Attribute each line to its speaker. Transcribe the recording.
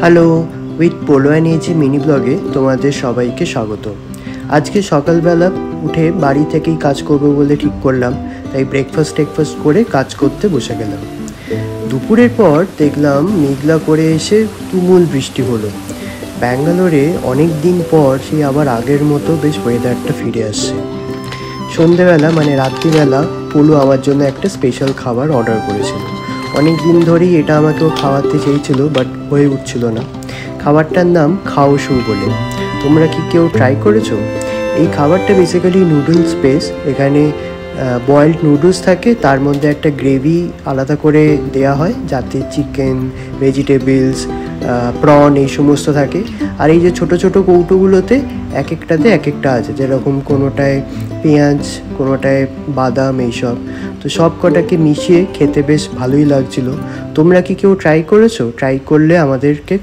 Speaker 1: Hello, with polo and AG mini ব্লগে তোমাদের সবাইকে স্বাগত। আজকে সকালবেলা উঠে বাড়ি থেকেই কাজ করব বলে ঠিক করলাম, তাই ব্রেকফাস্ট করে কাজ করতে বসে গেলাম। দুপুরের পর দেখলাম মেঘলা করে এসে তুমুল বৃষ্টি হলো। ব্যাঙ্গালোরে অনেক দিন পর সেই আবার আগের মতো বেশ ওয়েদারটা ফিরে আসছে। সন্ধেবেলা মানে রাত্রিবেলা পোলো আমার জন্য একটা স্পেশাল খাবার অর্ডার করেছিল। অনেক দিন ধরেই এটা আমাকেও খাওয়াতে চেয়েছিল, বাট হয়ে উঠছিল না। খাবারটার নাম খাও শু বলে। তোমরা কি কেউ ট্রাই করেছো? এই খাবারটা বেসিক্যালি নুডলস বেস। এখানে বয়েলড নুডলস থাকে, তার মধ্যে একটা গ্রেভি আলাদা করে দেয়া হয় যাতে চিকেন, ভেজিটেবলস, প্রন এই সমস্ত থাকে। আর এই যে ছোটো ছোটো কৌটোগুলোতে এক একটাতে এক একটা আছে, যেরকম কোনোটায় পেঁয়াজ, কোনোটায় বাদাম, এইসব। তো সব কটাকে মিশিয়ে খেতে বেশ ভালোই লাগছিলো। তোমরা কি কেউ ট্রাই করেছো? ট্রাই করলে আমাদেরকে